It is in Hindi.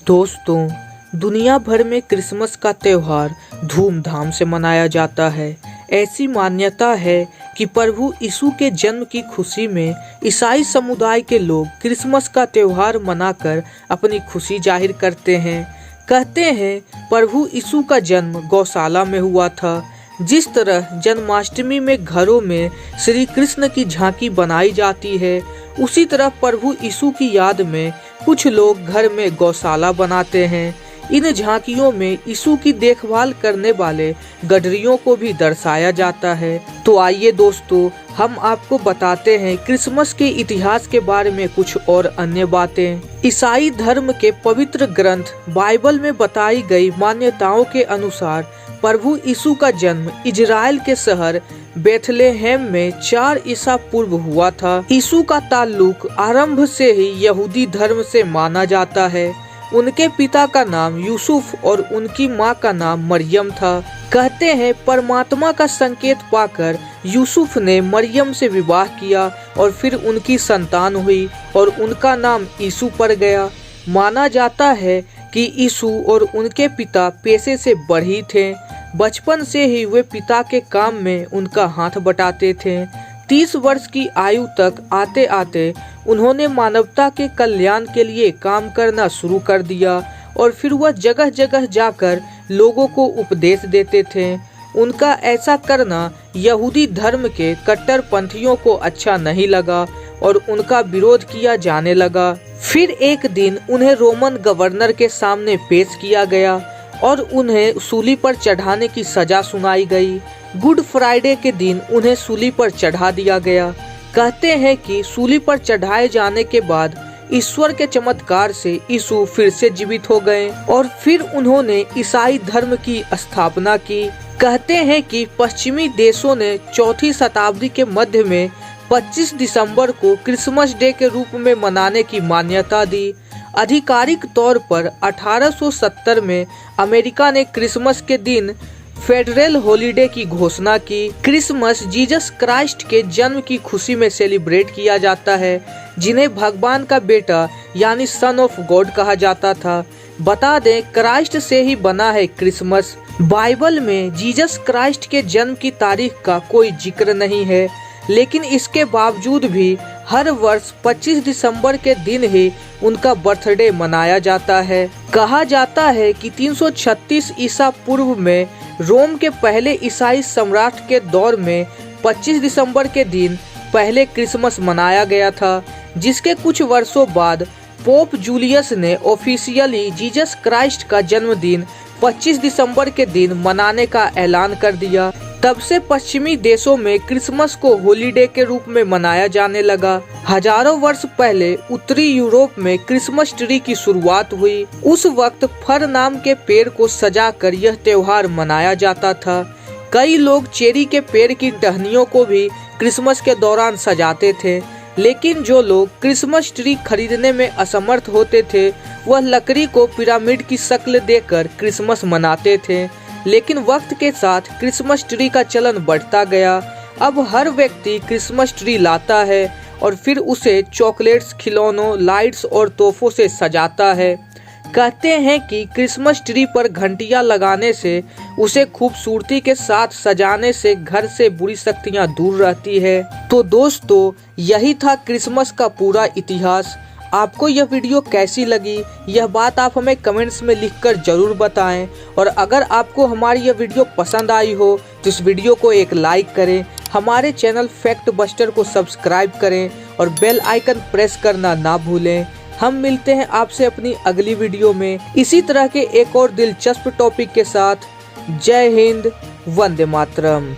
दोस्तों, दुनिया भर में क्रिसमस का त्यौहार धूमधाम से मनाया जाता है। ऐसी मान्यता है कि प्रभु यीशु के जन्म की खुशी में ईसाई समुदाय के लोग क्रिसमस का त्यौहार मनाकर अपनी खुशी जाहिर करते हैं। कहते हैं प्रभु यीशु का जन्म गौशाला में हुआ था। जिस तरह जन्माष्टमी में घरों में श्री कृष्ण की झांकी बनाई जाती है, उसी तरह प्रभु यीशु की याद में कुछ लोग घर में गौशाला बनाते हैं। इन झांकियों में यीशु की देखभाल करने वाले गडरियों को भी दर्शाया जाता है। तो आइए दोस्तों, हम आपको बताते हैं क्रिसमस के इतिहास के बारे में कुछ और अन्य बातें। ईसाई धर्म के पवित्र ग्रंथ बाइबल में बताई गई मान्यताओं के अनुसार प्रभु यीशु का जन्म इजराइल के शहर बेथलेहम में 4 ईसा पूर्व हुआ था। यीशु का ताल्लुक आरंभ से ही यहूदी धर्म से माना जाता है। उनके पिता का नाम यूसुफ और उनकी माँ का नाम मरियम था। कहते हैं परमात्मा का संकेत पाकर यूसुफ ने मरियम से विवाह किया और फिर उनकी संतान हुई और उनका नाम यीशु पड़ गया। माना जाता है कि यीशु और उनके पिता पेशे से बढ़ई थे। बचपन से ही वे पिता के काम में उनका हाथ बटाते थे। 30 वर्ष की आयु तक आते आते उन्होंने मानवता के कल्याण के लिए काम करना शुरू कर दिया और फिर वह जगह जगह जाकर लोगों को उपदेश देते थे। उनका ऐसा करना यहूदी धर्म के कट्टरपंथियों को अच्छा नहीं लगा और उनका विरोध किया जाने लगा। फिर एक दिन उन्हें रोमन गवर्नर के सामने पेश किया गया और उन्हें सूली पर चढ़ाने की सजा सुनाई गई। गुड फ्राइडे के दिन उन्हें सूली पर चढ़ा दिया गया। कहते हैं कि सूली पर चढ़ाए जाने के बाद ईश्वर के चमत्कार से यीशु फिर से जीवित हो गए और फिर उन्होंने ईसाई धर्म की स्थापना की। कहते हैं कि पश्चिमी देशों ने 4वीं शताब्दी के मध्य में 25 दिसंबर को क्रिसमस डे के रूप में मनाने की मान्यता दी। आधिकारिक तौर पर 1870 में अमेरिका ने क्रिसमस के दिन फेडरल हॉलिडे की घोषणा की। क्रिसमस जीसस क्राइस्ट के जन्म की खुशी में सेलिब्रेट किया जाता है, जिन्हें भगवान का बेटा यानी सन ऑफ गॉड कहा जाता था। बता दें, क्राइस्ट से ही बना है क्रिसमस। बाइबल में जीसस क्राइस्ट के जन्म की तारीख का कोई जिक्र नहीं है, लेकिन इसके बावजूद भी हर वर्ष 25 दिसंबर के दिन ही उनका बर्थडे मनाया जाता है। कहा जाता है कि 336 ईसा पूर्व में रोम के पहले ईसाई सम्राट के दौर में 25 दिसंबर के दिन पहले क्रिसमस मनाया गया था, जिसके कुछ वर्षों बाद पोप जूलियस ने ऑफिशियली जीसस क्राइस्ट का जन्मदिन 25 दिसंबर के दिन मनाने का ऐलान कर दिया। तब से पश्चिमी देशों में क्रिसमस को हॉलिडे के रूप में मनाया जाने लगा। हजारों वर्ष पहले उत्तरी यूरोप में क्रिसमस ट्री की शुरुआत हुई। उस वक्त फर नाम के पेड़ को सजाकर यह त्योहार मनाया जाता था। कई लोग चेरी के पेड़ की टहनियों को भी क्रिसमस के दौरान सजाते थे, लेकिन जो लोग क्रिसमस ट्री खरीदने में असमर्थ होते थे, वह लकड़ी को पिरामिड की शक्ल देकर क्रिसमस मनाते थे। लेकिन वक्त के साथ क्रिसमस ट्री का चलन बढ़ता गया। अब हर व्यक्ति क्रिसमस ट्री लाता है और फिर उसे चॉकलेट्स, खिलौनों, लाइट्स और तोहफों से सजाता है। कहते हैं कि क्रिसमस ट्री पर घंटियां लगाने से, उसे खूबसूरती के साथ सजाने से घर से बुरी शक्तियां दूर रहती है। तो दोस्तों, यही था क्रिसमस का पूरा इतिहास। आपको यह वीडियो कैसी लगी, यह बात आप हमें कमेंट्स में लिखकर जरूर बताएं। और अगर आपको हमारी यह वीडियो पसंद आई हो तो इस वीडियो को एक लाइक करें, हमारे चैनल फैक्ट बस्टर को सब्सक्राइब करें और बेल आइकन प्रेस करना ना भूलें। हम मिलते हैं आपसे अपनी अगली वीडियो में इसी तरह के एक और दिलचस्प टॉपिक के साथ। जय हिंद, वंदे मातरम।